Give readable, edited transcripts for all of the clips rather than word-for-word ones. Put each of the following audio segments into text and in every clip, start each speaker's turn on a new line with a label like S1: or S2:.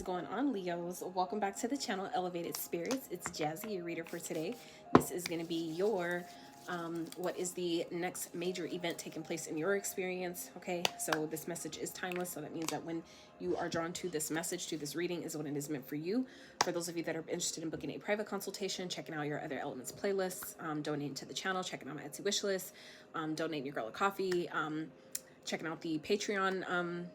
S1: going on, Leos? Welcome back to the channel, Elevated Spirits. It's Jazzy, your reader for today. This is going to be your what is the next major event taking place in your experience. Okay, so this message is timeless, so that means that when you are drawn to this message, to this reading, is when it is meant for you. For those of you that are interested in booking a private consultation, checking out your other elements playlists, donating to the channel, checking out my Etsy wish list, donating your girl a coffee, checking out the Patreon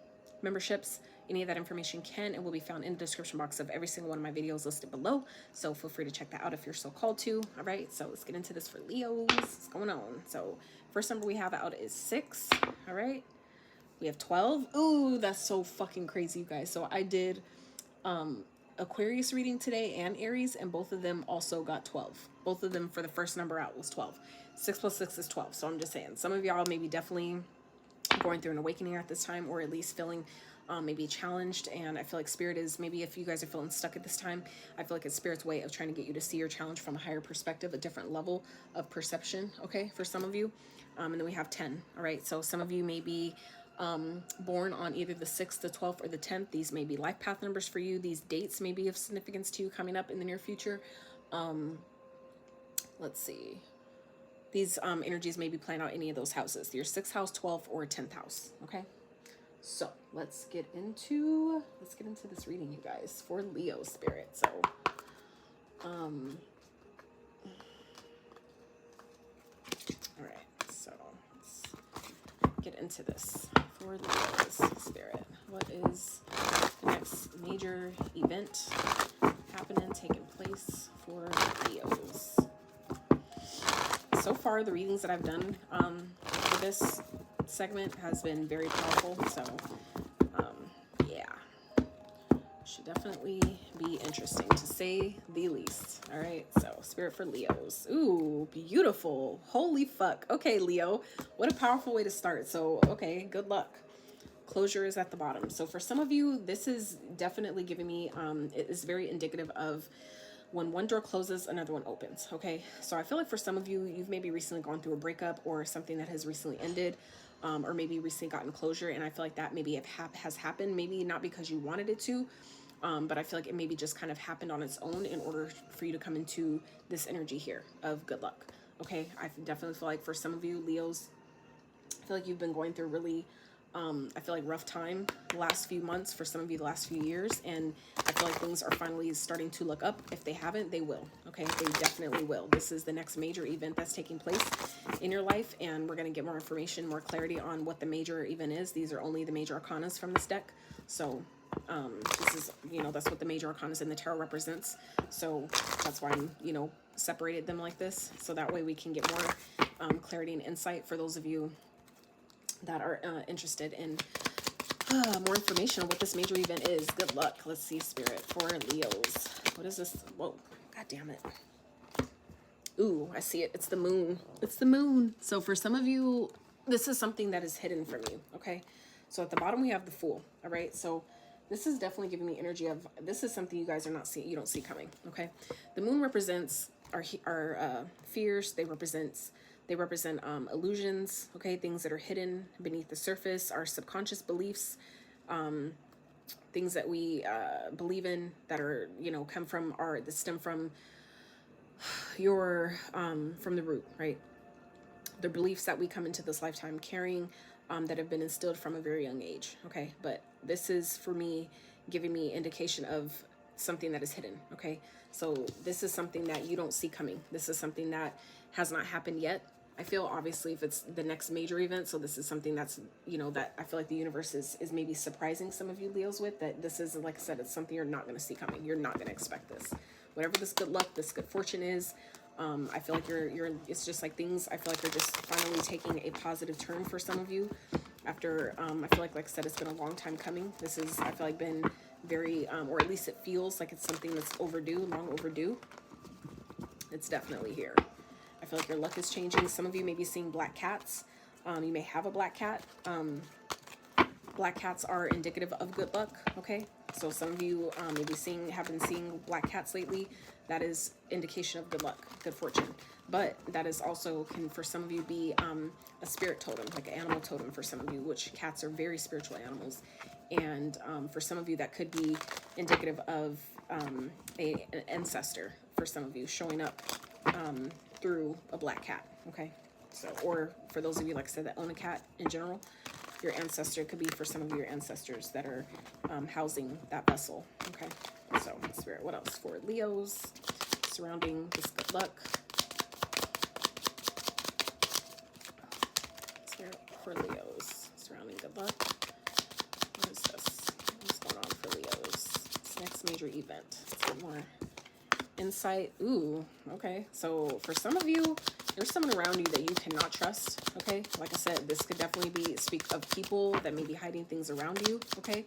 S1: memberships, any of that information can and will be found in the description box of every single one of my videos listed below. So feel free to check that out if you're so called to. All right, so let's get into this for Leos. What's going on? So first number we have out is 6. All right, we have 12. Ooh, that's so fucking crazy, you guys. So I did Aquarius reading today and Aries, and both of them also got 12. Both of them for the first number out was 12. 6 plus 6 is 12. So I'm just saying, some of y'all maybe definitely going through an awakening at this time, or at least feeling maybe challenged. And I feel like Spirit is, maybe if you guys are feeling stuck at this time, I feel like it's Spirit's way of trying to get you to see your challenge from a higher perspective, a different level of perception, okay, for some of you. And then we have 10. All right, so some of you may be born on either the 6th, the 12th, or the 10th. These may be life path numbers for you. These dates may be of significance to you coming up in the near future. Let's see. These energies may be playing out any of those houses, your 6th house, 12th, or 10th house. Okay, so let's get into this reading, you guys, for Leo Spirit. So all right, so let's get into this for Leo's Spirit. What is the next major event happening, taking place for Leos? So far, the readings that I've done for this segment has been very powerful. So, yeah, should definitely be interesting, to say the least. All right, so Spirit for Leos. Ooh, beautiful. Holy fuck. Okay, Leo, what a powerful way to start. So, okay, good luck. Closure is at the bottom. So for some of you, this is definitely giving me, it is very indicative of when one door closes, another one opens. Okay, so I feel like for some of you, you've maybe recently gone through a breakup or something that has recently ended, or maybe recently gotten closure, and I feel like that maybe has happened, maybe not because you wanted it to, but I feel like it maybe just kind of happened on its own in order for you to come into this energy here of good luck. Okay, I definitely feel like for some of you Leos, I feel like you've been going through really I feel like rough time the last few months, for some of you the last few years, and I feel like things are finally starting to look up. If they haven't, they will. Okay, they definitely will. This is the next major event that's taking place in your life, and we're going to get more information, more clarity on what the major event is. These are only the major arcanas from this deck, so this is, you know, that's what the major arcanas in the tarot represents. So that's why I'm, you know, separated them like this, so that way we can get more clarity and insight for those of you that are interested in more information on what this major event is. Good luck. Let's see, Spirit, for Leos. What is this? Whoa, god damn it. Ooh, I see it. It's the moon. It's the moon. So for some of you, this is something that is hidden from you. Okay, so at the bottom we have the Fool. All right, so this is definitely giving me energy of, this is something you guys are not seeing, you don't see coming. Okay, the moon represents our fears. They represent illusions, okay, things that are hidden beneath the surface, our subconscious beliefs, things that we believe in that are, you know, come from that stem from your from the root, right? The beliefs that we come into this lifetime carrying, that have been instilled from a very young age. Okay, but this is, for me, giving me indication of something that is hidden. Okay, so this is something that you don't see coming. This is something that has not happened yet. I feel, obviously, if it's the next major event, so this is something that's, you know, that I feel like the universe is maybe surprising some of you Leos with, that this is, like I said, it's something you're not going to see coming. You're not going to expect this. Whatever this good luck, this good fortune is, I feel like it's just like things, I feel like they're just finally taking a positive turn for some of you after, I feel like I said, it's been a long time coming. This is, I feel like, been very, or at least it feels like it's something that's overdue, long overdue. It's definitely here. I feel like your luck is changing. Some of you may be seeing black cats. You may have a black cat. Black cats are indicative of good luck, okay? So some of you maybe have been seeing black cats lately. That is indication of good luck, good fortune. But that is also, can for some of you be a spirit totem, like an animal totem for some of you, which cats are very spiritual animals. And for some of you, that could be indicative of an ancestor for some of you showing up through a black cat, okay? So, or for those of you, like I said, that own a cat in general, your ancestor could be for some of your ancestors that are housing that vessel, okay? So, Spirit, what else for Leos surrounding this good luck? Spirit, for Leos surrounding good luck. What is this? What's going on for Leos? This next major event. Let's get more insight. Ooh, okay. So for some of you, there's someone around you that you cannot trust, okay? Like I said, this could definitely speak of people that may be hiding things around you, okay?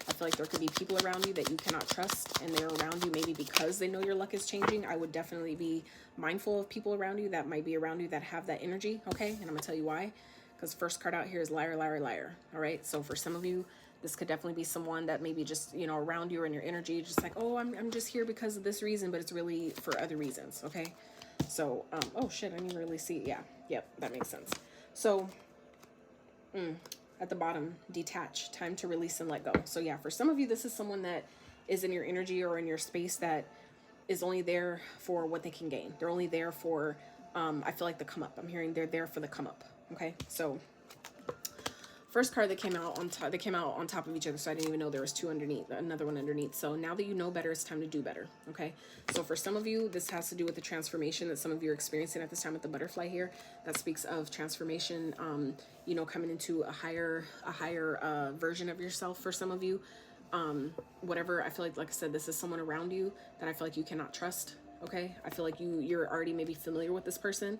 S1: I feel like there could be people around you that you cannot trust, and they're around you maybe because they know your luck is changing. I would definitely be mindful of people around you that might be around you that have that energy, okay? And I'm gonna tell you why. Because first card out here is liar, liar, liar, all right? So for some of you, this could definitely be someone that maybe just, you know, around you or in your energy, just like, oh, I'm just here because of this reason, but it's really for other reasons, okay? So, oh shit, I didn't really see, yeah, yep, that makes sense. So, at the bottom, detach, time to release and let go. So yeah, for some of you, this is someone that is in your energy or in your space that is only there for what they can gain. They're only there for, I feel like the come up. I'm hearing they're there for the come up, okay? So, first card that came out on top, they came out on top of each other, so I didn't even know there was two underneath, another one underneath. So now that you know better, it's time to do better, okay? So for some of you, this has to do with the transformation that some of you are experiencing at this time with the butterfly here. That speaks of transformation, you know, coming into a higher version of yourself for some of you. Whatever, I feel like I said, this is someone around you that I feel like you cannot trust, okay? I feel like you're already maybe familiar with this person.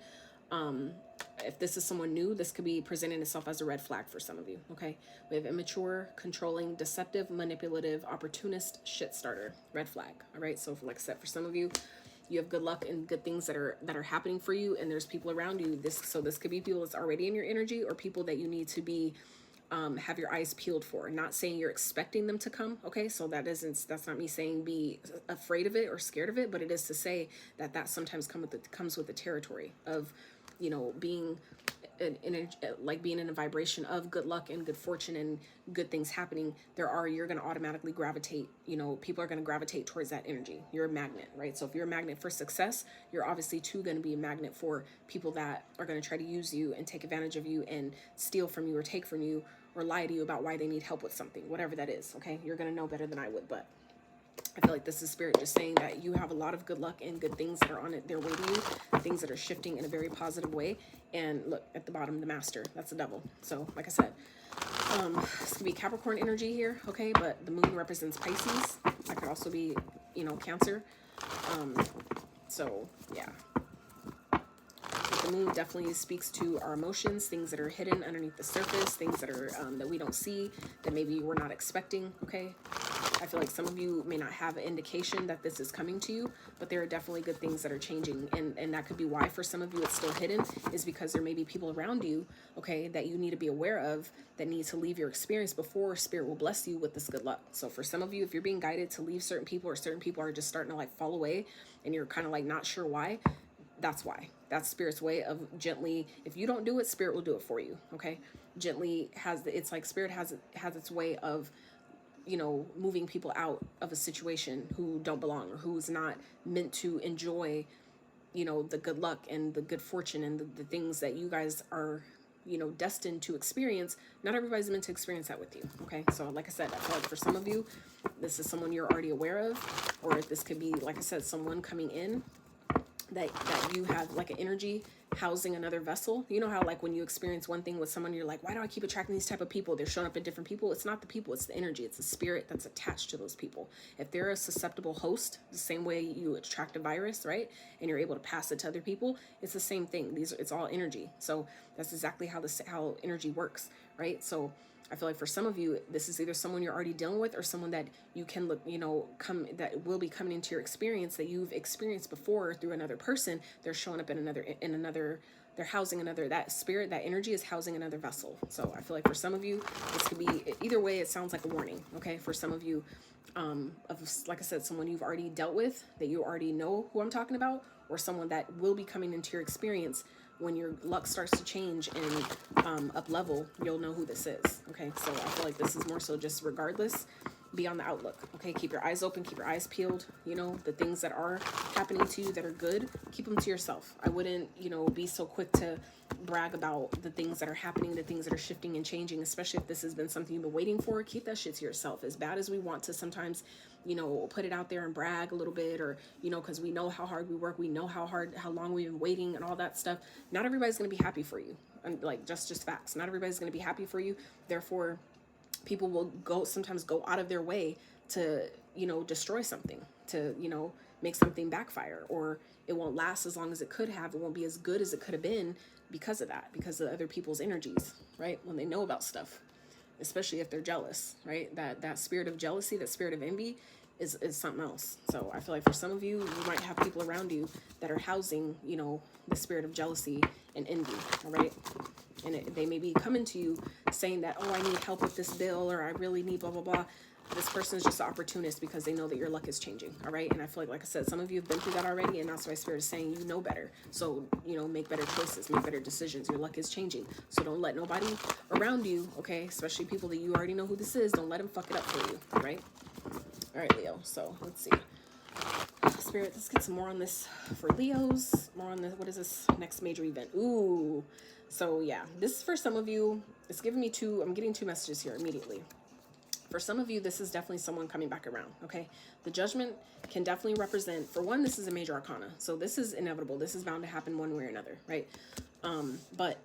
S1: If this is someone new, this could be presenting itself as a red flag for some of you, okay? We have immature, controlling, deceptive, manipulative, opportunist, shit starter, red flag, all right? So like I said, for some of you, you have good luck and good things that are happening for you, and there's people around you. This could be people that's already in your energy or people that you need to be have your eyes peeled for. Not saying you're expecting them to come, okay? So that's not me saying be afraid of it or scared of it, but it is to say that sometimes comes with the territory of, you know, being being in a vibration of good luck and good fortune and good things happening. You're going to automatically gravitate, you know, people are going to gravitate towards that energy. You're a magnet, right? So if you're a magnet for success, you're obviously too going to be a magnet for people that are going to try to use you and take advantage of you and steal from you or take from you or lie to you about why they need help with something, whatever that is, okay? You're going to know better than I would, but I feel like this is Spirit just saying that you have a lot of good luck and good things that are on their way to you, things that are shifting in a very positive way. And look at the bottom, the Master, that's the devil. So like I said, this could be Capricorn energy here, okay? But the moon represents Pisces. That could also be, you know, Cancer. So yeah. But the moon definitely speaks to our emotions, things that are hidden underneath the surface, things that are that we don't see, that maybe we're not expecting, okay? I feel like some of you may not have an indication that this is coming to you, but there are definitely good things that are changing. And that could be why for some of you it's still hidden, is because there may be people around you, okay, that you need to be aware of that need to leave your experience before Spirit will bless you with this good luck. So for some of you, if you're being guided to leave certain people or certain people are just starting to like fall away and you're kind of like not sure why, that's why. That's Spirit's way of gently, if you don't do it, Spirit will do it for you, okay? Gently it's like Spirit has its way of, you know, moving people out of a situation who don't belong or who's not meant to enjoy, you know, the good luck and the good fortune and the things that you guys are, you know, destined to experience. Not everybody's meant to experience that with you, okay? So like I said, I feel like for some of you, this is someone you're already aware of, or this could be, like I said, someone coming in that you have like an energy housing another vessel. You know how like when you experience one thing with someone, you're like, why do I keep attracting these type of people? They're showing up in different people. It's not the people, it's the energy, it's the spirit that's attached to those people. If they're a susceptible host, the same way you attract a virus, right, and you're able to pass it to other people, it's the same thing. It's all energy. So that's exactly how energy works, right? So I feel like for some of you, this is either someone you're already dealing with or someone that you can look, you know, that will be coming into your experience that you've experienced before through another person. They're showing up in another, they're housing another, that spirit, that energy is housing another vessel. So I feel like for some of you, this could be, either way, it sounds like a warning, okay? For some of you, of, like I said, someone you've already dealt with, that you already know who I'm talking about, or someone that will be coming into your experience. When your luck starts to change and up level, you'll know who this is, okay? So I feel like this is more so just regardless, be on the outlook, okay? Keep your eyes open, keep your eyes peeled. You know, the things that are happening to you that are good, keep them to yourself. I wouldn't, you know, be so quick to brag about the things that are happening, the things that are shifting and changing, especially if this has been something you've been waiting for. Keep that shit to yourself. As bad as we want to sometimes, you know, put it out there and brag a little bit, or, you know, because we know how hard we work, we know how long we've been waiting and all that stuff. Not everybody's going to be happy for you. And like, just facts. Not everybody's going to be happy for you. Therefore, people will sometimes go out of their way to, you know, destroy something, to, you know, make something backfire, or it won't last as long as it could have. It won't be as good as it could have been because of that, because of other people's energies, right? When they know about stuff, especially if they're jealous, right? That spirit of jealousy, that spirit of envy is something else. So I feel like for some of you, you might have people around you that are housing, you know, the spirit of jealousy and envy, all right? And they may be coming to you saying that, oh, I need help with this bill, or I really need blah, blah, blah. This person is just an opportunist because they know that your luck is changing, all right? And I feel like I said, some of you have been through that already, and that's why Spirit is saying you know better. So, you know, make better choices, make better decisions. Your luck is changing. So don't let nobody around you, okay, especially people that you already know who this is, don't let them fuck it up for you, all right? All right, Leo, so let's see. Spirit, let's get some more on this for Leos. More on this, what is this next major event? Ooh, so yeah, this is for some of you. It's giving me I'm getting two messages here immediately. For some of you, this is definitely someone coming back around, okay? The Judgment can definitely represent, for one, this is a major arcana. So this is inevitable. This is bound to happen one way or another, right? But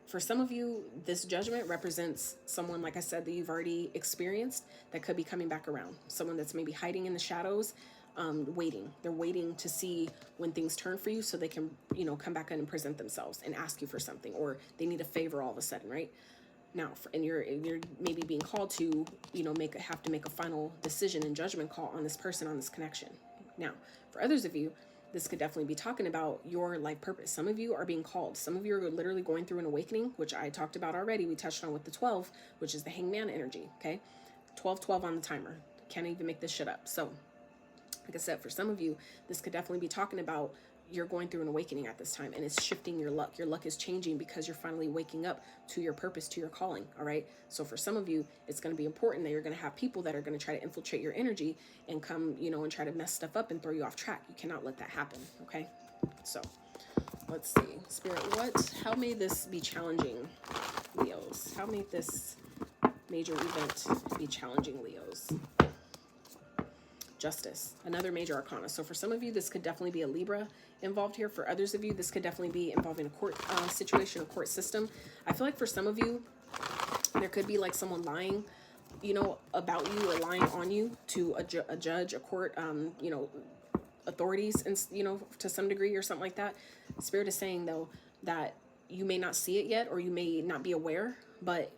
S1: for some of you, this Judgment represents someone, like I said, that you've already experienced that could be coming back around. Someone that's maybe hiding in the shadows, waiting. They're waiting to see when things turn for you so they can, you know, come back in and present themselves and ask you for something, or they need a favor all of a sudden, right? Now, and you're maybe being called to, you know, have to make a final decision and judgment call on this person, on this connection. Now, for others of you, this could definitely be talking about your life purpose. Some of you are being called. Some of you are literally going through an awakening, which I talked about already. We touched on with the 12, which is the hangman energy, okay? 12-12 on the timer. Can't even make this shit up. So, like I said, for some of you, this could definitely be talking about you're going through an awakening at this time, and it's shifting your luck. Your luck is changing because you're finally waking up to your purpose, to your calling, all right? So for some of you, it's going to be important that you're going to have people that are going to try to infiltrate your energy and come, you know, and try to mess stuff up and throw you off track. You cannot let that happen, okay? So let's see. Spirit, how may this be challenging, Leos? How may this major event be challenging, Leos? Justice, another major arcana. So for some of you, this could definitely be a Libra involved here. For others of you, this could definitely be involving a court situation, a court system. I feel like for some of you, there could be like someone lying, you know, about you, or lying on you to a judge, a court, you know, authorities, and, you know, to some degree or something like that. Spirit is saying, though, that you may not see it yet, or you may not be aware, but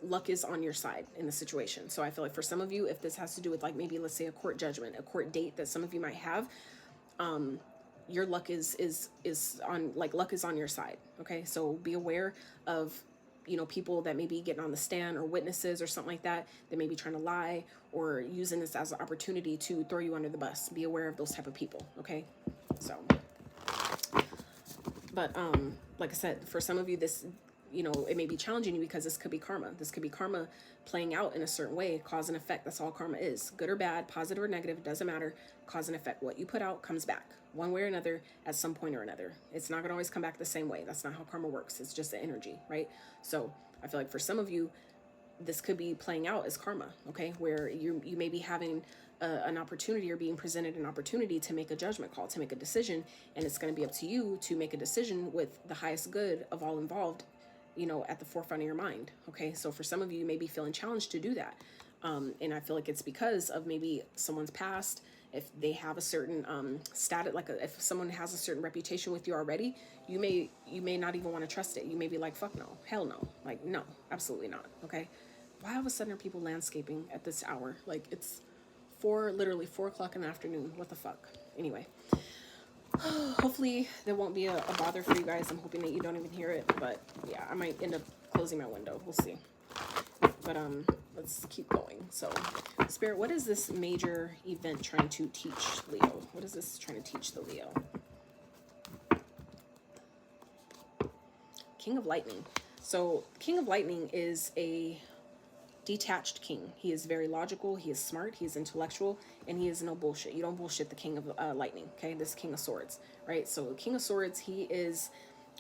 S1: luck is on your side in the situation. So I feel like for some of you, if this has to do with, like, maybe let's say a court judgment, a court date that some of you might have, your luck is on, like, luck is on your side. Okay, so be aware of, you know, people that may be getting on the stand, or witnesses or something like that may be trying to lie, or using this as an opportunity to throw you under the bus. Be aware of those type of people. Okay, so, but like I said, for some of you, this, you know, it may be challenging you because this could be karma. This could be karma playing out in a certain way, cause and effect. That's all karma is. Good or bad, positive or negative, it doesn't matter. Cause and effect. What you put out comes back one way or another at some point or another. It's not going to always come back the same way. That's not how karma works. It's just the energy, right? So I feel like for some of you, this could be playing out as karma, okay? Where you may be having an opportunity, or being presented an opportunity to make a judgment call, to make a decision, and it's going to be up to you to make a decision with the highest good of all involved, you know, at the forefront of your mind. Okay, so for some of you, you may be feeling challenged to do that, and I feel like it's because of maybe someone's past. If they have a certain status, like if someone has a certain reputation with you already, you may not even want to trust it. You may be like, fuck no, hell no, like no, absolutely not. Okay, why all of a sudden are people landscaping at this hour? Like it's literally 4 o'clock in the afternoon. What the fuck? Anyway. Hopefully there won't be a bother for you guys. I'm hoping that you don't even hear it, but yeah, I might end up closing my window. We'll see. But let's keep going. So Spirit, what is this major event trying to teach Leo? What is this trying to teach the Leo? King of Lightning. So King of Lightning is a detached king. He is very logical, he is smart, he is intellectual, and he is no bullshit. You don't bullshit the king of lightning, okay? This king of swords, right? So king of swords, he is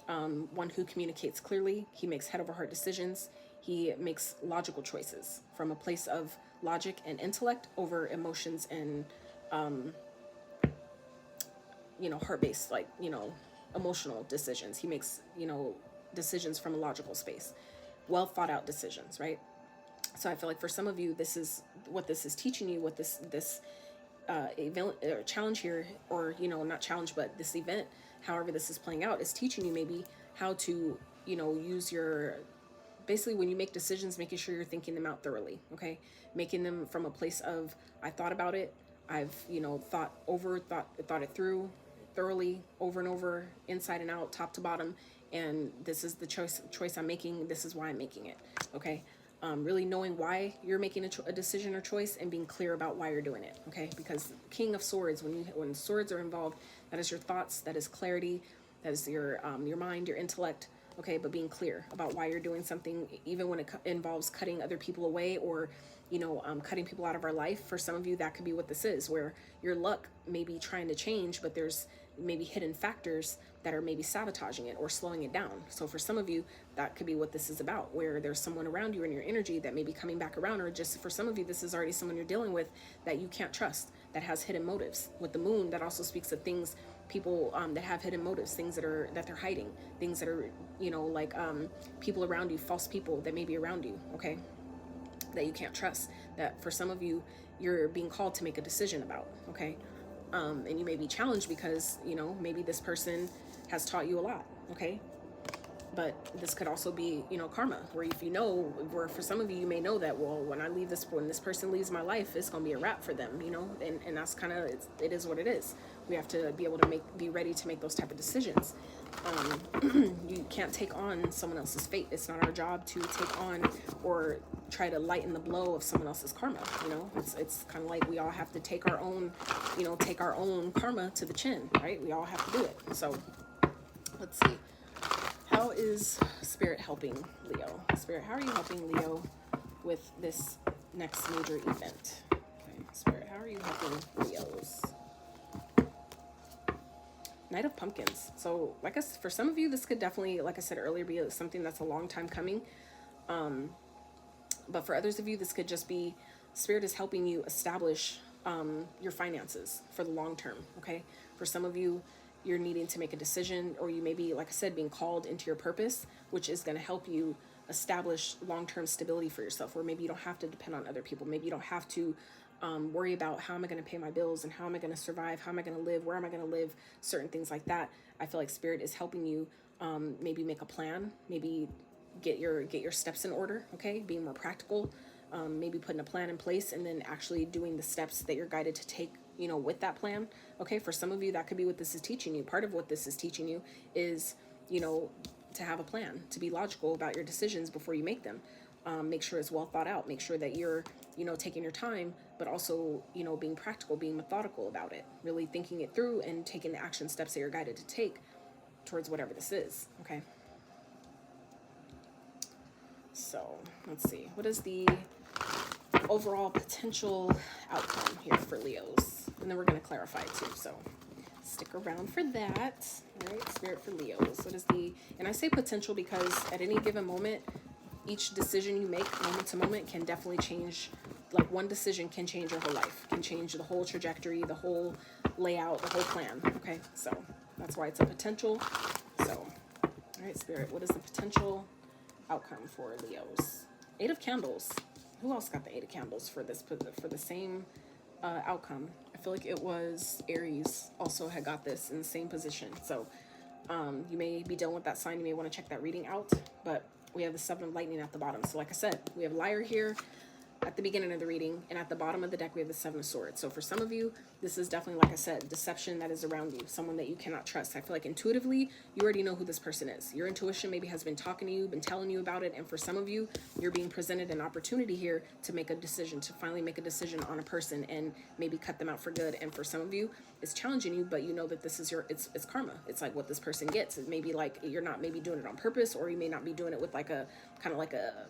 S1: one who communicates clearly. He makes head over heart decisions. He makes logical choices from a place of logic and intellect over emotions and heart-based, like, emotional decisions. He makes, decisions from a logical space, well thought out decisions, right? So I feel like for some of you, this is what this is teaching you, what this event or challenge here, or not challenge, but this event, however this is playing out, is teaching you maybe how to use your, basically when you make decisions, making sure you're thinking them out thoroughly, okay? Making them from a place of, I thought about it, I've thought it through thoroughly, over and over, inside and out, top to bottom, and this is the choice I'm making. This is why I'm making it, okay? Really knowing why you're making a decision or choice, and being clear about why you're doing it, okay? Because King of Swords, when swords are involved, that is your thoughts, that is clarity, that is your mind, your intellect, okay? But being clear about why you're doing something, even when it involves cutting other people away, or cutting people out of our life. For some of you, that could be what this is, where your luck may be trying to change, but there's maybe hidden factors that are maybe sabotaging it or slowing it down. So for some of you, that could be what this is about, where there's someone around you in your energy that may be coming back around, or just for some of you, this is already someone you're dealing with that you can't trust, that has hidden motives. With the moon, that also speaks of things, people that have hidden motives, things that they're hiding, things that are, like people around you, false people that may be around you, okay, that you can't trust, that for some of you, you're being called to make a decision about, okay? And you may be challenged because, maybe this person has taught you a lot, okay? But this could also be, karma, where if where for some of you, you may know that, well, when this person leaves my life, it's going to be a wrap for them, and that's kind of, it is what it is. We have to be able to be ready to make those type of decisions. You can't take on someone else's fate. It's not our job to take on or try to lighten the blow of someone else's karma. It's kind of like we all have to take our own karma to the chin, right? We all have to do it. So let's see. How is Spirit helping Leo? Spirit, how are you helping Leo with this next major event? Okay, Spirit, how are you helping Leos? Knight of Pumpkins. So, for some of you, this could definitely, like I said earlier, be something that's a long time coming. But for others of you, this could just be Spirit is helping you establish your finances for the long term, okay? For some of you, you're needing to make a decision, or you may be, like I said, being called into your purpose, which is going to help you establish long-term stability for yourself, where maybe you don't have to depend on other people. Maybe you don't have to worry about how am I going to pay my bills, and how am I going to survive, how am I going to live, where am I going to live, certain things like that. I feel like Spirit is helping you maybe make a plan, maybe get your steps in order, okay? Being more practical, maybe putting a plan in place, and then actually doing the steps that you're guided to take, with that plan, okay? For some of you, that could be what this is teaching you. Part of what this is teaching you is, to have a plan, to be logical about your decisions before you make them. Make sure it's well thought out. Make sure that you're, taking your time, but also, being practical, being methodical about it, really thinking it through and taking the action steps that you're guided to take towards whatever this is, okay? So let's see, what is the overall potential outcome here for Leos? And then we're going to clarify too, so stick around for that. All right, Spirit for Leos. What is and I say potential because at any given moment, each decision you make moment to moment can definitely change. Like one decision can change your whole life, can change the whole trajectory, the whole layout, the whole plan, okay? So that's why it's a potential. So, all right, Spirit, what is the potential outcome for Leos? 8 of Candles. Who else got the 8 of Candles for the same outcome? I feel like it was Aries also had got this in the same position. So you may be dealing with that sign. You may want to check that reading out. But we have the 7 of Lightning at the bottom. So like I said, we have Liar here. at the beginning of the reading, and at the bottom of the deck we have the Seven of Swords. So for some of you, this is definitely, like I said, deception that is around you, someone that you cannot trust. I feel like intuitively you already know who this person is. Your intuition maybe has been talking to you, been telling you about it, and for some of you, you're being presented an opportunity here to make a decision, to finally make a decision on a person and maybe cut them out for good. And for some of you, it's challenging you, but you know that this is your, it's karma. It's like what this person gets. It may be like you're not maybe doing it on purpose, or you may not be doing it with like a kind of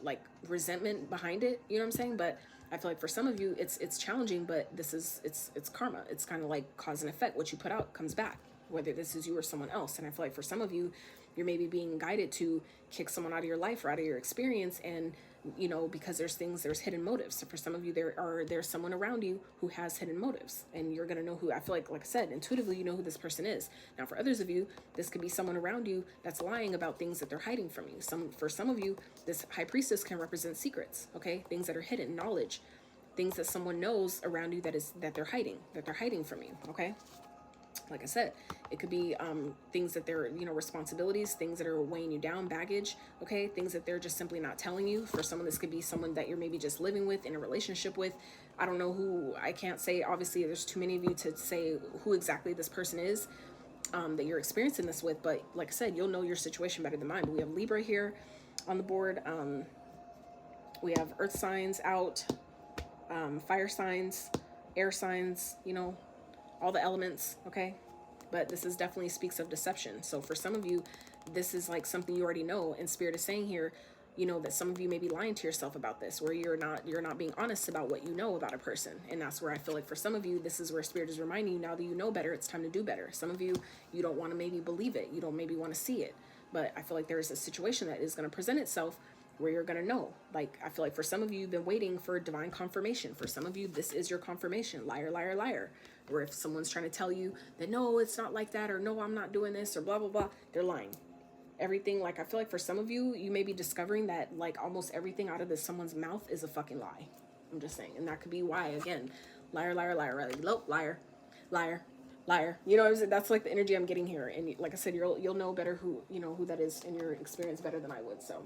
S1: like resentment behind it, you know what I'm saying? But I feel like for some of you it's challenging, but this is it's karma. It's kind of like cause and effect. What you put out comes back, whether this is you or someone else. And I feel like for some of you, you're maybe being guided to kick someone out of your life or out of your experience, and you know, because there's hidden motives. So for some of you, there's someone around you who has hidden motives, and you're gonna know who. I feel like I said, intuitively you know who this person is. Now for others of you, this could be someone around you that's lying about things that they're hiding from you. For some of you, this high priestess can represent secrets, okay? Things that are hidden, knowledge, things that someone knows around you that they're hiding from you, okay? Like I said, it could be things that they're, you know, responsibilities, things that are weighing you down, baggage, okay? Things that they're just simply not telling you. For someone, this could be someone that you're maybe just living with, in a relationship with. I don't know who, I can't say, obviously there's too many of you to say who exactly this person is that you're experiencing this with, but like I said, you'll know your situation better than mine. But we have Libra here on the board. We have earth signs out, fire signs, air signs, you know, all the elements, okay? But this is definitely speaks of deception. So for some of you, this is like something you already know, and Spirit is saying here, you know, that some of you may be lying to yourself about this, where you're not being honest about what you know about a person. And that's where I feel like for some of you, this is where Spirit is reminding you, now that you know better, it's time to do better. Some of you, you don't want to maybe believe it, you don't maybe want to see it, but I feel like there is a situation that is going to present itself where you're going to know. Like, I feel like for some of you, you've been waiting for divine confirmation. For some of you, this is your confirmation. Liar, liar, liar. Or if someone's trying to tell you that, no, it's not like that, or no, I'm not doing this, or blah, blah, blah, they're lying. Everything, like, I feel like for some of you, you may be discovering that, like, almost everything out of someone's mouth is a fucking lie. I'm just saying. And that could be why, again, liar, liar, liar, liar, liar, liar. You know what I'm saying? That's like the energy I'm getting here. And like I said, you'll know better who, you know, who that is in your experience better than I would. So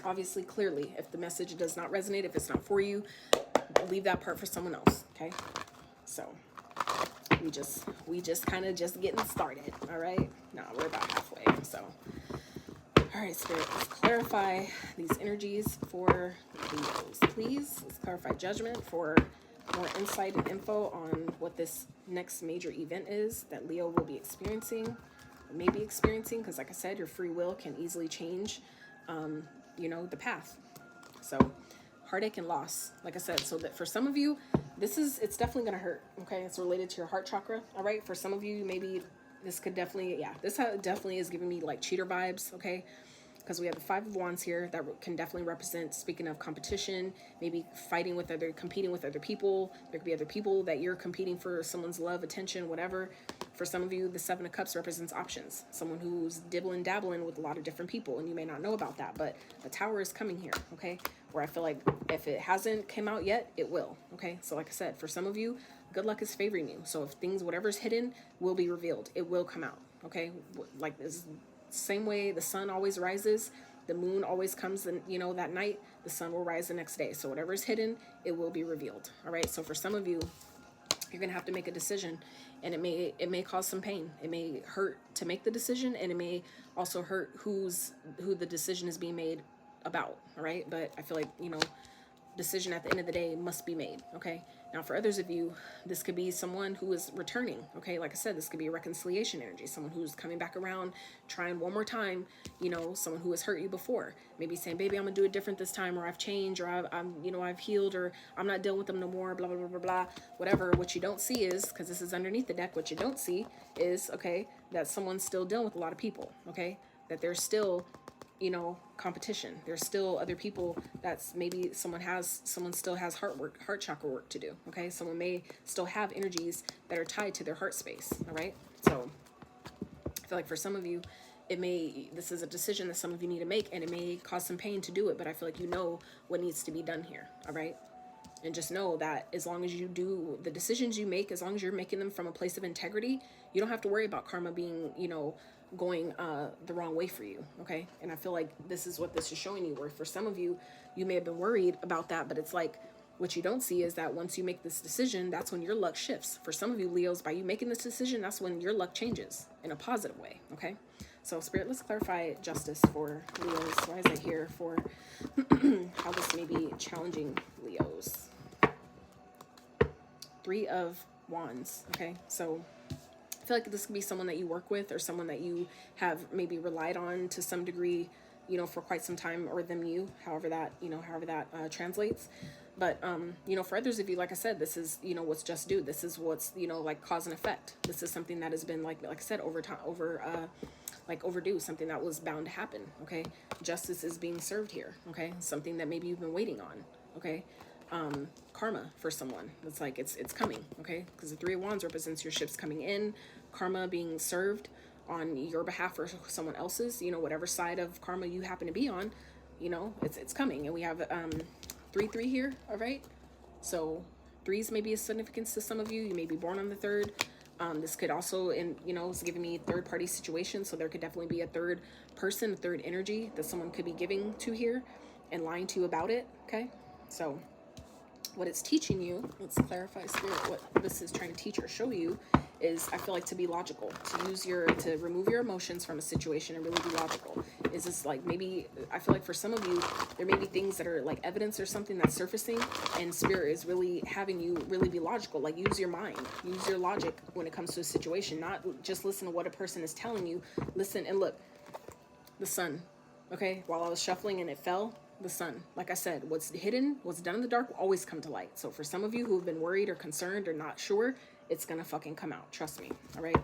S1: obviously, clearly, if the message does not resonate, if it's not for you, leave that part for someone else, okay? So we just kind of just getting started, all right? No, we're about halfway. So all right, Spirit, let's clarify these energies for Leos, please. Let's clarify judgment for more insight and info on what this next major event is that Leo will be experiencing, or may be experiencing, because like I said, your free will can easily change you know, the path. So heartache and loss, like I said, so that for some of you, it's definitely going to hurt, okay? It's related to your heart chakra, all right? For some of you, maybe this could definitely, yeah, this definitely is giving me like cheater vibes, okay? Because we have the Five of Wands here that can definitely represent, speaking of competition, maybe competing with other people. There could be other people that you're competing for someone's love, attention, whatever. For some of you, the Seven of Cups represents options. Someone who's dabbling with a lot of different people, and you may not know about that, but the Tower is coming here, okay? Where I feel like if it hasn't come out yet, it will, okay? So like I said, for some of you, good luck is favoring you. So if whatever's hidden will be revealed. It will come out, okay? Like this same way the sun always rises, the moon always comes, and you know, that night the sun will rise the next day. So whatever is hidden, it will be revealed. All right, so for some of you, you're gonna have to make a decision, and it may cause some pain. It may hurt to make the decision, and it may also hurt who the decision is being made about. All right, but I feel like, you know, decision at the end of the day must be made, okay? Now for others of you, this could be someone who is returning, okay? Like I said, this could be a reconciliation energy, someone who's coming back around, trying one more time, you know, someone who has hurt you before, maybe saying, baby, I'm gonna do it different this time, or I've changed, or I've healed, or I'm not dealing with them no more, blah, blah, blah, blah, blah, whatever. What you don't see is, because this is underneath the deck, what you don't see is, okay, that someone's still dealing with a lot of people, okay? That there's still, you know, competition. There's still other people that's maybe someone still has heart chakra work to do, okay? Someone may still have energies that are tied to their heart space, all right? So I feel like for some of you, this is a decision that some of you need to make, and it may cause some pain to do it, but I feel like you know what needs to be done here, all right? And just know that as long as you do the decisions you make, as long as you're making them from a place of integrity, you don't have to worry about karma being, you know, going the wrong way for you, okay? And I feel like this is what this is showing you, where for some of you, you may have been worried about that, but it's like, what you don't see is that once you make this decision, that's when your luck shifts. For some of you Leos, by you making this decision, that's when your luck changes in a positive way, okay? So Spirit, let's clarify justice for Leos. Why is it here for how this may be challenging Leos? 3 of Wands, okay? So I feel like this could be someone that you work with or someone that you have maybe relied on to some degree, you know, for quite some time, or them you, however that, you know, however that translates. But, you know, for others of you, like I said, this is, you know, what's just due. This is what's, you know, like cause and effect. This is something that has been like I said, overdue, something that was bound to happen. Okay. Justice is being served here. Okay. Something that maybe you've been waiting on. Okay. Karma for someone. It's like, it's coming. Okay. Because the 3 of Wands represents your ships coming in, karma being served on your behalf or someone else's, you know, whatever side of karma you happen to be on, you know, it's coming. And we have, 3-3 here. All right. So 3s may be a significance to some of you. You may be born on the 3rd. This could also, you know, it's giving me third party situation. So there could definitely be a third person, a third energy that someone could be giving to here and lying to you about it. Okay. So what it's teaching you, let's clarify, Spirit, what this is trying to teach or show you is, I feel like, to be logical, to remove your emotions from a situation and really be logical. Is this like, maybe, I feel like for some of you, there may be things that are like evidence or something that's surfacing, and Spirit is really having you really be logical. Like, use your mind, use your logic when it comes to a situation, not just listen to what a person is telling you. Listen and look, the sun, okay, while I was shuffling and it fell, the sun, like I said, what's hidden, what's done in the dark will always come to light. So for some of you who have been worried or concerned or not sure, it's gonna fucking come out, trust me. All right.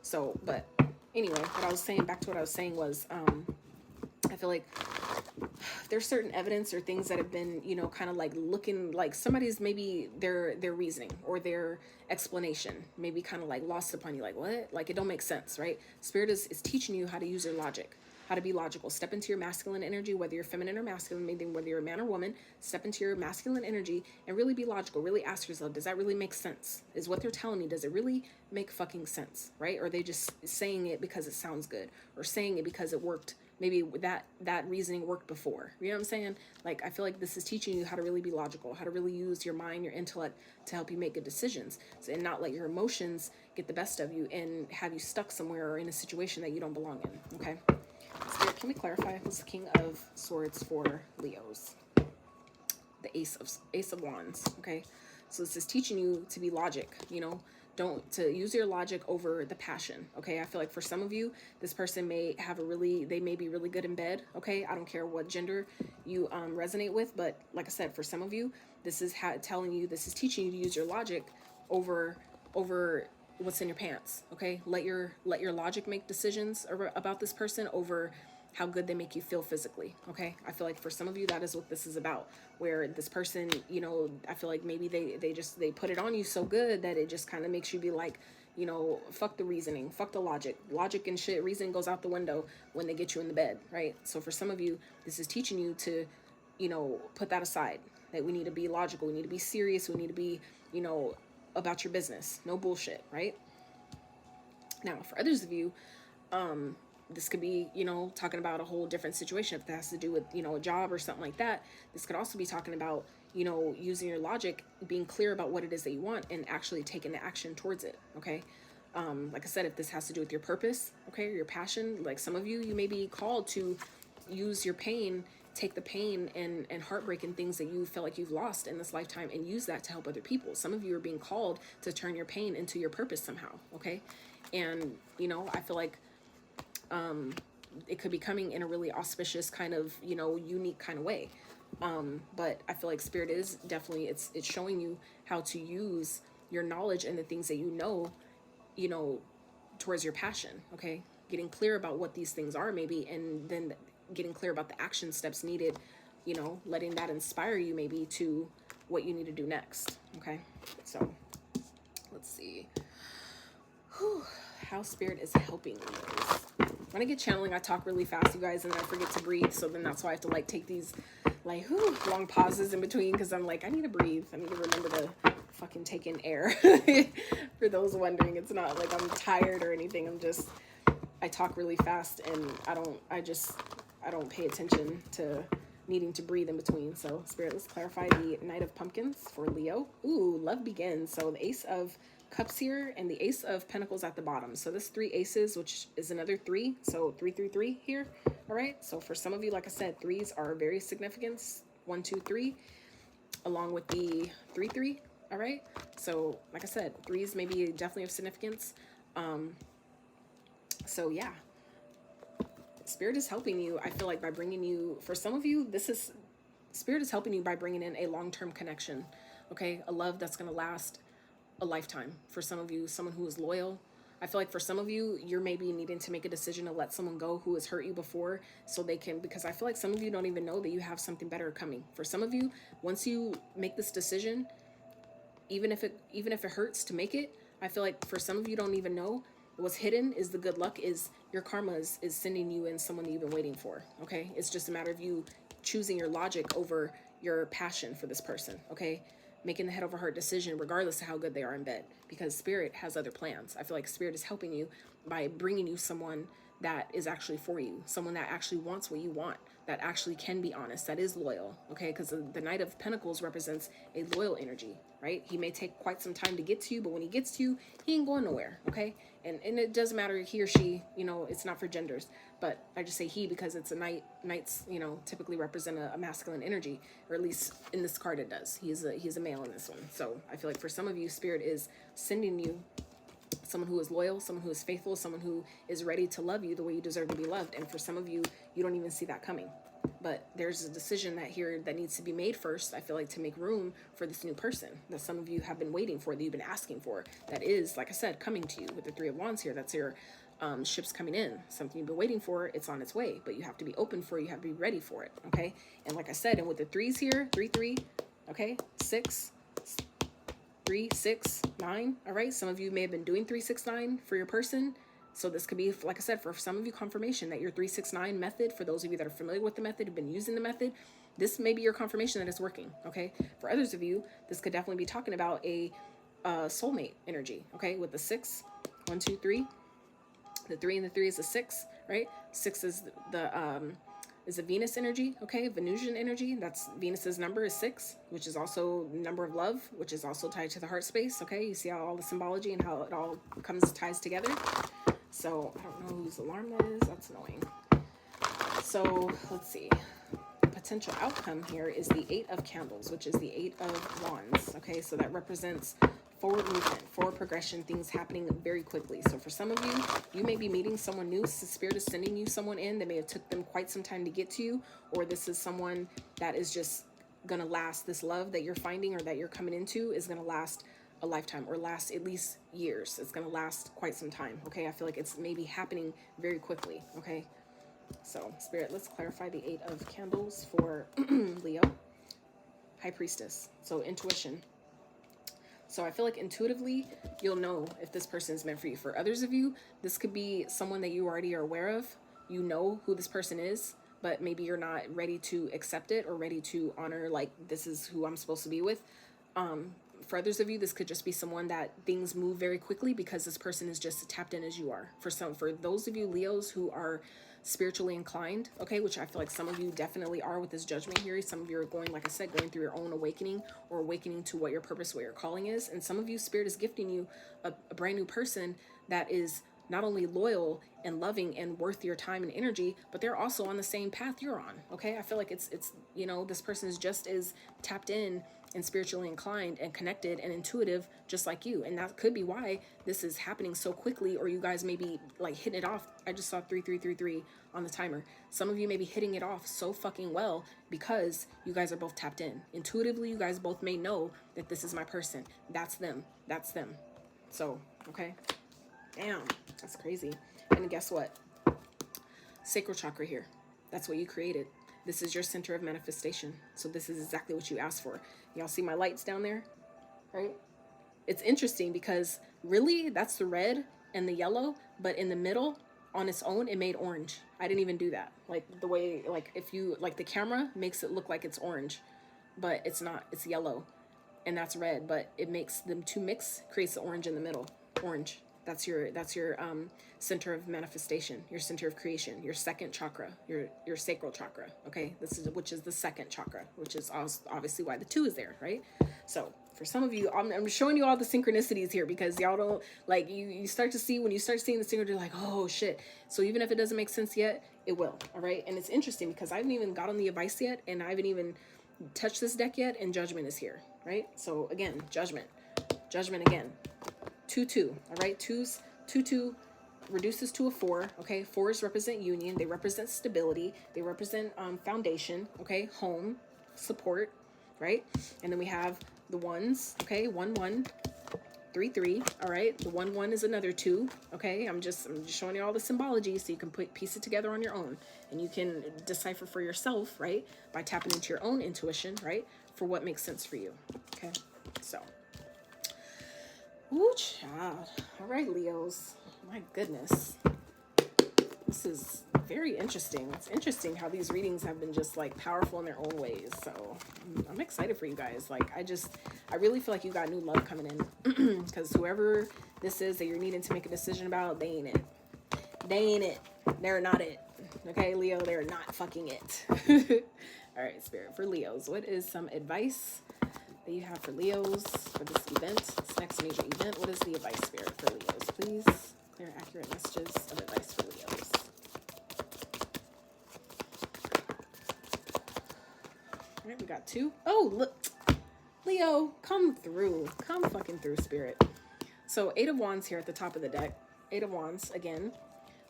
S1: So, but anyway, what I was saying, back to what I was saying was, I feel like there's certain evidence or things that have been, you know, kind of like looking like somebody's, maybe their reasoning or their explanation maybe kind of like lost upon you, like, what, like it don't make sense, right? Spirit is teaching you how to use your logic, how to be logical. Step into your masculine energy, whether you're feminine or masculine, maybe whether you're a man or woman, step into your masculine energy and really be logical. Really ask yourself, does that really make sense? Is what they're telling me, does it really make fucking sense, right? Or are they just saying it because it sounds good, or saying it because it worked? Maybe that reasoning worked before. You know what I'm saying? Like, I feel like this is teaching you how to really be logical, how to really use your mind, your intellect to help you make good decisions. So, and not let your emotions get the best of you and have you stuck somewhere or in a situation that you don't belong in. Okay. Spirit, can we clarify who's the King of Swords for Leos? The Ace of Wands. Okay. So this is teaching you to be logic, you know, to use your logic over the passion. Okay. I feel like for some of you, this person may have they may be really good in bed. Okay. I don't care what gender you resonate with, but like I said, for some of you, this is this is teaching you to use your logic over what's in your pants. Okay. Let your logic make decisions about this person over how good they make you feel physically. Okay. I feel like for some of you, that is what this is about, where this person, you know, I feel like maybe they put it on you so good that it just kind of makes you be like, you know, fuck the reasoning, fuck the logic and shit. Reason goes out the window when they get you in the bed. Right. So for some of you, this is teaching you to, you know, put that aside, that we need to be logical. We need to be serious. We need to be, you know, about your business. No bullshit. Right. Now, for others of you, this could be, you know, talking about a whole different situation. If that has to do with, you know, a job or something like that, this could also be talking about, you know, using your logic, being clear about what it is that you want and actually taking the action towards it. Okay. Like I said, if this has to do with your purpose, okay, or your passion, like some of you, you may be called to use your pain, take the pain and heartbreak and things that you feel like you've lost in this lifetime and use that to help other people. Some of you are being called to turn your pain into your purpose somehow. Okay. And, you know, I feel like, it could be coming in a really auspicious kind of, you know, unique kind of way. But I feel like Spirit is definitely, it's showing you how to use your knowledge and the things that you know, towards your passion. Okay. Getting clear about what these things are maybe, and then getting clear about the action steps needed, you know, letting that inspire you maybe to what you need to do next. Okay. So let's see. Whew. How Spirit is helping you guys. When I get channeling, I talk really fast, you guys, and then I forget to breathe. So then that's why I have to like take these like long pauses in between, because I'm like, I need to breathe. I need to remember to fucking take in air. For those wondering, it's not like I'm tired or anything. I'm just I talk really fast and I don't pay attention to needing to breathe in between. So Spirit, let's clarify the Knight of Pumpkins for Leo. Ooh, love begins. So the Ace of Cups here and the Ace of Pentacles at the bottom. So this 3 aces, which is another 3. So 3, 3, 3 here. All right. So for some of you, like I said, 3s are very significant. 1, 2, 3, along with the 3, 3. All right. So like I said, 3s may be definitely of significance. So yeah, Spirit is helping you, I feel like, by bringing you, for some of you, Spirit is helping you by bringing in a long-term connection, okay? A love that's going to last a lifetime. For some of you, someone who is loyal. I feel like for some of you, you're maybe needing to make a decision to let someone go who has hurt you before, so they can, because I feel like some of you don't even know that you have something better coming. For some of you, once you make this decision, even if it hurts to make it, I feel like for some of you don't even know. What's hidden is the good luck, is your karma is sending you in someone you've been waiting for, okay? It's just a matter of you choosing your logic over your passion for this person, okay? Making the head over heart decision regardless of how good they are in bed, because Spirit has other plans. I feel like Spirit is helping you by bringing you someone that is actually for you, someone that actually wants what you want, that actually can be honest, that is loyal, okay? Because the Knight of Pentacles represents a loyal energy, right? He may take quite some time to get to you, but when he gets to you, he ain't going nowhere, okay? And it doesn't matter he or she, you know, it's not for genders, but I just say he because it's a knight. Knights, you know, typically represent a masculine energy, or at least in this card it does. He's a male in this one. So I feel like for some of you, Spirit is sending you someone who is loyal, someone who is faithful, someone who is ready to love you the way you deserve to be loved. And for some of you, you don't even see that coming. But there's a decision that needs to be made first, I feel like, to make room for this new person that some of you have been waiting for, that you've been asking for, that is, like I said, coming to you with the 3 of Wands here. That's your ships coming in, something you've been waiting for. It's on its way, but you have to be open for it. You have to be ready for it, okay? And like I said, and with the 3s here, 3, 3, okay, 6, 3, 6, 9. All right, some of you may have been doing 3, 6, 9 for your person. So this could be, like I said, for some of you, confirmation that your 3, 6, 9 method, for those of you that are familiar with the method, have been using the method, this may be your confirmation that it's working, okay? For others of you, this could definitely be talking about a soulmate energy, okay? With the 6, 1, 2, 3. The 3 and the 3 is a 6, right? 6 is a Venus energy, okay? Venusian energy. That's Venus's number is 6, which is also number of love, which is also tied to the heart space, okay? You see how all the symbology and how it all ties together. So I don't know whose alarm that is. That's annoying. So let's see. Potential outcome here is the 8 of Candles, which is the 8 of Wands, okay? So that represents forward movement, forward progression, things happening very quickly. So for some of you, you may be meeting someone new. Spirit is sending you someone in that may have took them quite some time to get to you, or this is someone that is just gonna last. This love that you're finding or that you're coming into is gonna last a lifetime, or last at least years. It's gonna last quite some time, okay? I feel like it's maybe happening very quickly, okay? So Spirit, let's clarify the 8 of Candles for Leo. High Priestess, so intuition. So I feel like intuitively, you'll know if this person is meant for you. For others of you, this could be someone that you already are aware of. You know who this person is, but maybe you're not ready to accept it or ready to honor, like, this is who I'm supposed to be with. For others of you, this could just be someone that things move very quickly because this person is just as tapped in as you are. For those of you Leos who are spiritually inclined, okay, which I feel like some of you definitely are with this judgment here. Some of you are going, like I said, going through your own awakening, or awakening to what your purpose, what your calling is. And some of you, Spirit is gifting you a brand new person that is not only loyal and loving and worth your time and energy, but they're also on the same path you're on, okay? I feel like it's you know, this person is just as tapped in and spiritually inclined and connected and intuitive just like you. And that could be why this is happening so quickly, or you guys may be like hitting it off. I just saw 3333 on the timer. Some of you may be hitting it off so fucking well because you guys are both tapped in. Intuitively, you guys both may know that this is my person. That's them. That's them. So, okay. Damn, that's crazy. And guess what? Sacral chakra here. That's what you created. This is your center of manifestation. So this is exactly what you asked for. Y'all see my lights down there? Right? It's interesting because really that's the red and the yellow, but in the middle on its own, it made orange. I didn't even do that. Like the way, like if you, like the camera makes it look like it's orange, but it's not, it's yellow and that's red, but it makes them two mix, creates the orange in the middle. Orange. That's your center of manifestation, your center of creation, your second chakra, your sacral chakra. Okay, which is the second chakra, which is obviously why the 2 is there, right? So for some of you, I'm showing you all the synchronicities here because y'all don't like you start to see when you start seeing the synchronicities, you're like, oh shit. So even if it doesn't make sense yet, it will. All right, and it's interesting because I haven't even got on the advice yet, and I haven't even touched this deck yet, and Judgment is here, right? So again, Judgment again. 2-2, all right? 2 reduces to a 4, okay? 4s represent union. They represent stability. They represent foundation, okay? Home, support, right? And then we have the 1s, okay? 1-1, 3-3, all right? The 1-1 is another 2, okay? I'm just showing you all the symbology so you can piece it together on your own. And you can decipher for yourself, right? By tapping into your own intuition, right? For what makes sense for you, okay? So... ooh, child. All right, Leos. My goodness. This is very interesting. It's interesting how these readings have been just like powerful in their own ways. So I'm excited for you guys. Like, I really feel like you got new love coming in because whoever this is that you're needing to make a decision about, they ain't it. They ain't it. They're not it. Okay, Leo, they're not fucking it. All right, Spirit, for Leos, what is some advice that you have for Leos for this event, this next major event? What is the advice, Spirit, for Leos? Please clear accurate messages of advice for Leos. All right, we got 2. Oh, look, Leo, come through. Come fucking through, Spirit. So 8 of Wands here at the top of the deck. 8 of Wands again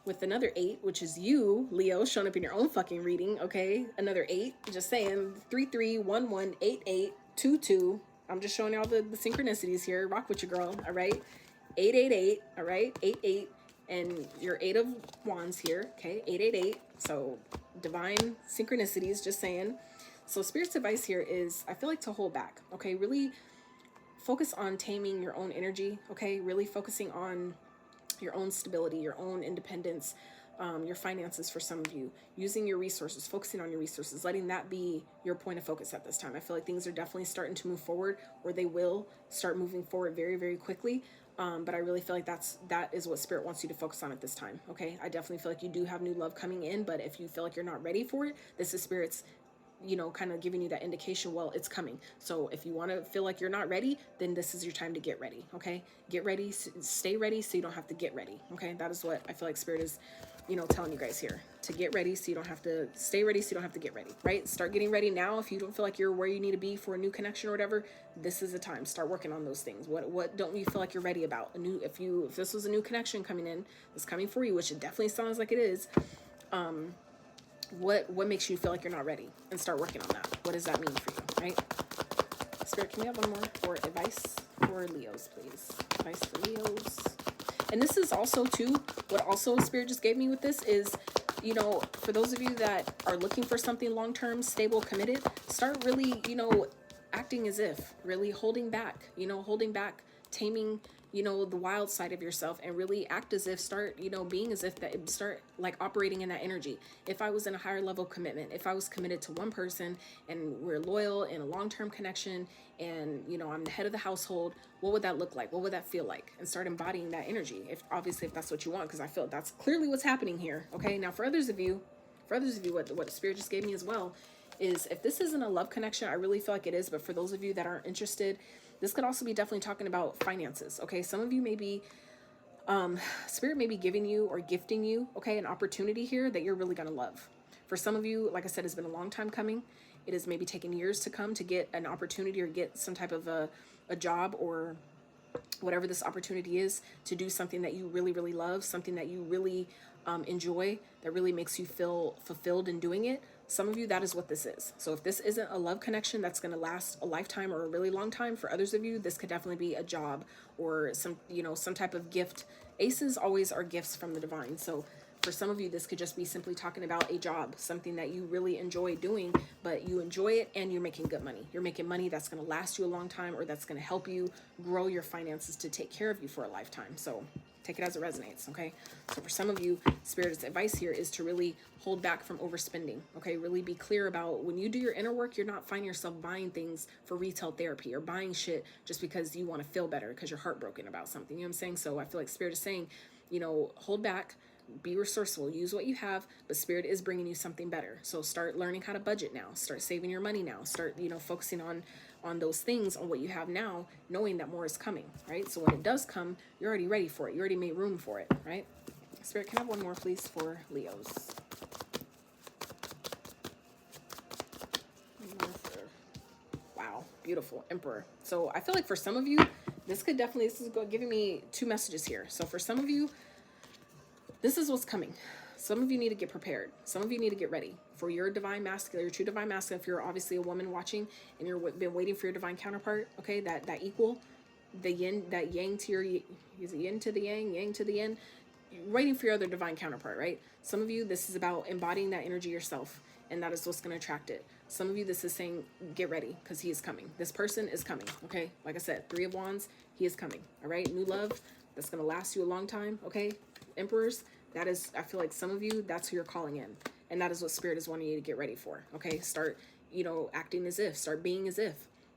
S1: with another 8, which is you, Leo, showing up in your own fucking reading. Okay, another 8. Just saying, 3-3, 1-1, 8-8. 2-2. I'm just showing y'all the synchronicities here. Rock with your girl, all right? 8-8-8, all right? 8-8, and your 8 of Wands here, okay? 8-8-8. So divine synchronicities, just saying. So Spirit's advice here is, I feel like to hold back, okay? Really focus on taming your own energy, okay? Really focusing on your own stability, your own independence, your finances for some of you, using your resources, focusing on your resources, letting that be your point of focus at this time. I feel like things are definitely starting to move forward, or they will start moving forward very, very quickly. But I really feel like that is what Spirit wants you to focus on at this time. Okay, I definitely feel like you do have new love coming in, but if you feel like you're not ready for it, this is Spirit's, you know, kind of giving you that indication, well, it's coming. So if you want to feel like you're not ready, then this is your time to get ready. Okay, get ready, stay ready, so you don't have to get ready. Okay, that is what I feel like Spirit is, you know, telling you guys here, to get ready so you don't have to stay ready, so you don't have to get ready, right? Start getting ready now. If you don't feel like you're where you need to be for a new connection or whatever, this is the time. Start working on those things. What don't you feel like you're ready about? If this was a new connection coming in, that's coming for you, which it definitely sounds like it is, what makes you feel like you're not ready? And start working on that. What does that mean for you, right? Spirit, can we have one more for advice for Leos, please? Advice for Leos. And this is also too, what also Spirit just gave me with this is, you know, for those of you that are looking for something long-term, stable, committed, start really, you know, acting as if, really holding back, taming, you know, the wild side of yourself, and really act as if, start, you know, being as if that, start like operating in that energy. If I was in a higher level commitment, if I was committed to one person and we're loyal in a long-term connection, and, you know, I'm the head of the household, what would that look like? What would that feel like? And start embodying that energy, if obviously if that's what you want, because I feel that's clearly what's happening here. Okay, now for others of you, what Spirit just gave me as well is, if this isn't a love connection, I really feel like it is, but for those of you that aren't interested, this could also be definitely talking about finances. Okay, some of you may be, Spirit may be giving you or gifting you, okay, an opportunity here that you're really gonna love. For some of you, like I said, it's been a long time coming. It has maybe taken years to come to get an opportunity or get some type of a job or whatever this opportunity is, to do something that you really, really love, something that you really enjoy, that really makes you feel fulfilled in doing it. Some of you, that is what this is. So if this isn't a love connection that's going to last a lifetime or a really long time, for others of you, this could definitely be a job or some, you know, some type of gift. Aces always are gifts from the divine. So for some of you, this could just be simply talking about a job, something that you really enjoy doing, but you enjoy it and you're making good money. You're making money that's going to last you a long time, or that's going to help you grow your finances to take care of you for a lifetime. So Take it as it resonates, okay? So for some of you, Spirit's advice here is to really hold back from overspending, okay? Really be clear about when you do your inner work, you're not finding yourself buying things for retail therapy or buying shit just because you want to feel better because you're heartbroken about something. You know what I'm saying? So I feel like Spirit is saying, you know, hold back, be resourceful, use what you have, but Spirit is bringing you something better. So start learning how to budget now, start saving your money now, start, you know, focusing on those things, on what you have now, knowing that more is coming, right? So when it does come, you're already ready for it. You already made room for it, right? Spirit, can I have one more, please, for Leos? Wow, beautiful, Emperor. So I feel like for some of you, this is giving me two messages here. So for some of you, this is what's coming. Some of you need to get prepared. Some of you need to get ready for your divine masculine, your true divine masculine. If you're obviously a woman watching and you've been waiting for your divine counterpart, okay, that equal, the yin, that yang to your, is it yin to the yang to the yin? Waiting for your other divine counterpart, right? Some of you, this is about embodying that energy yourself, and that is what's going to attract it. Some of you, this is saying, get ready, because he is coming. This person is coming, okay? Like I said, 3 of Wands, he is coming, all right? New love, that's going to last you a long time, okay? Emperors, that is, I feel like some of you, that's who you're calling in. And that is what Spirit is wanting you to get ready for, okay? Start, you know, acting as if, start being as if.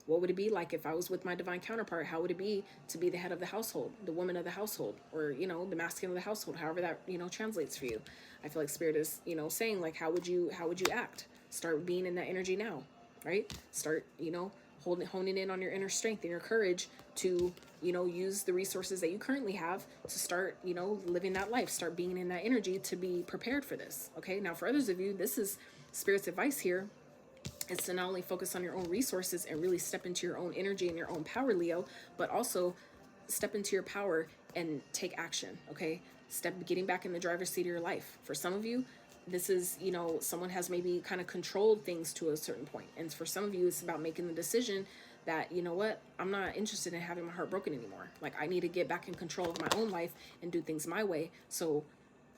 S1: What would it be like if I was with my divine counterpart? How would it be to be the head of the household, the woman of the household, or, you know, the masculine of the household, however that, you know, translates for you? I feel like Spirit is, you know, saying, like, how would you act? Start being in that energy now, right? Start, you know, honing in on your inner strength and your courage to, you know, use the resources that you currently have to start, you know, living that life, start being in that energy to be prepared for this, okay? Now, for others of you, this is Spirit's advice here. It's to not only focus on your own resources and really step into your own energy and your own power, Leo, but also step into your power and take action, okay? Getting back in the driver's seat of your life. For some of you, this is, you know, someone has maybe kind of controlled things to a certain point. And for some of you, it's about making the decision that, you know what, I'm not interested in having my heart broken anymore. Like, I need to get back in control of my own life and do things my way, so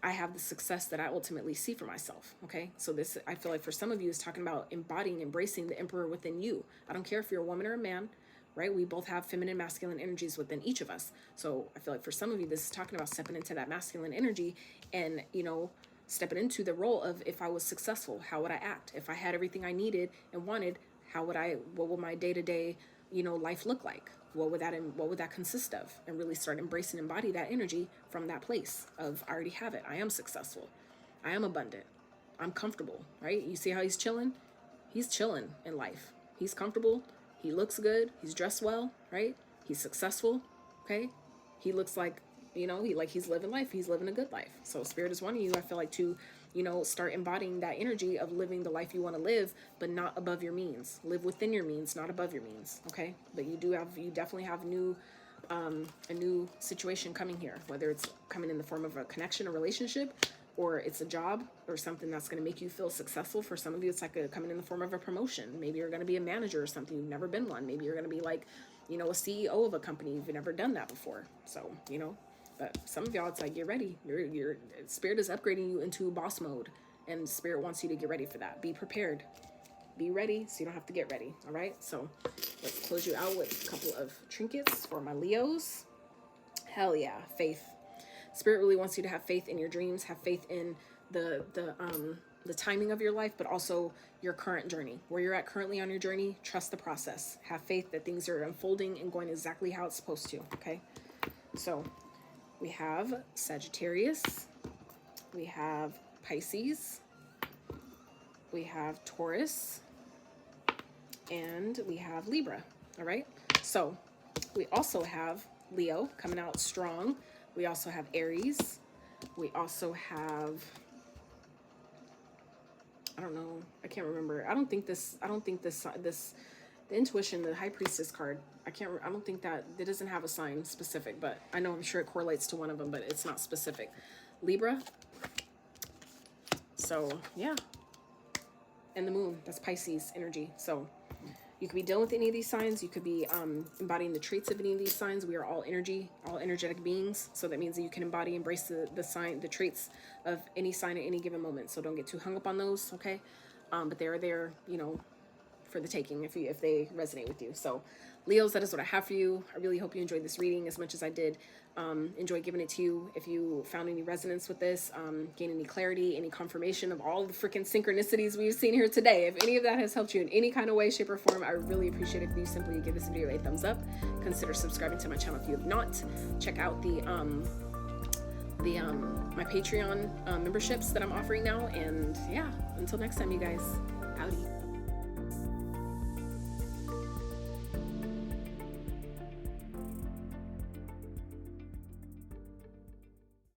S1: I have the success that I ultimately see for myself, okay? So this, I feel like for some of you, is talking about embodying, embracing the emperor within you. I don't care if you're a woman or a man, right? We both have feminine, masculine energies within each of us. So I feel like for some of you, this is talking about stepping into that masculine energy and, you know, stepping into the role of, if I was successful, how would I act? If I had everything I needed and wanted, what would my day-to-day, you know, life look like? What would that consist of? And really start embracing, embody that energy from that place of, I already have it. I am successful. I am abundant. I'm comfortable, right? You see how he's chilling? He's chilling in life. He's comfortable. He looks good. He's dressed well, right? He's successful, okay? He looks like, you know, he's living life. He's living a good life. So Spirit is wanting you, I feel like, to, you know, start embodying that energy of living the life you want to live, but not above your means. Live within your means, not above your means, okay? But you definitely have a new situation coming here, whether it's coming in the form of a connection, a relationship, or it's a job or something that's going to make you feel successful. For some of you, it's like coming in the form of a promotion. Maybe you're going to be a manager or something. You've never been one. Maybe you're going to be like, you know, a CEO of a company. You've never done that before. So, you know, but some of y'all, it's like, get ready. Your Spirit is upgrading you into boss mode, and Spirit wants you to get ready for that. Be prepared. Be ready so you don't have to get ready. All right. So let's close you out with a couple of trinkets for my Leos. Hell yeah. Faith. Spirit really wants you to have faith in your dreams, have faith in the timing of your life, but also your current journey. Where you're at currently on your journey, trust the process. Have faith that things are unfolding and going exactly how it's supposed to, okay? So we have Sagittarius, we have Pisces, we have Taurus, and we have Libra, all right? So we also have Leo coming out strong. We also have Aries. We also have, I don't know, I can't remember. I don't think the intuition, the High Priestess card, I don't think that, it doesn't have a sign specific, but I know, I'm sure it correlates to one of them, but it's not specific. Libra. So yeah. And the moon, that's Pisces energy. So you could be dealing with any of these signs. You could be embodying the traits of any of these signs. We are all energy, all energetic beings. So that means that you can embody, embrace the traits of any sign at any given moment. So don't get too hung up on those, okay? But they're there, you know, for the taking if they resonate with you. So Leos, that is what I have for you. I really hope you enjoyed this reading as much as I did enjoy giving it to you. If you found any resonance with this, gain any clarity, any confirmation of all the freaking synchronicities we've seen here today, if any of that has helped you in any kind of way, shape, or form, I really appreciate it if you simply give this video a thumbs up. Consider subscribing to my channel if you have not. Check out my Patreon memberships that I'm offering now. And yeah, until next time, you guys, howdy.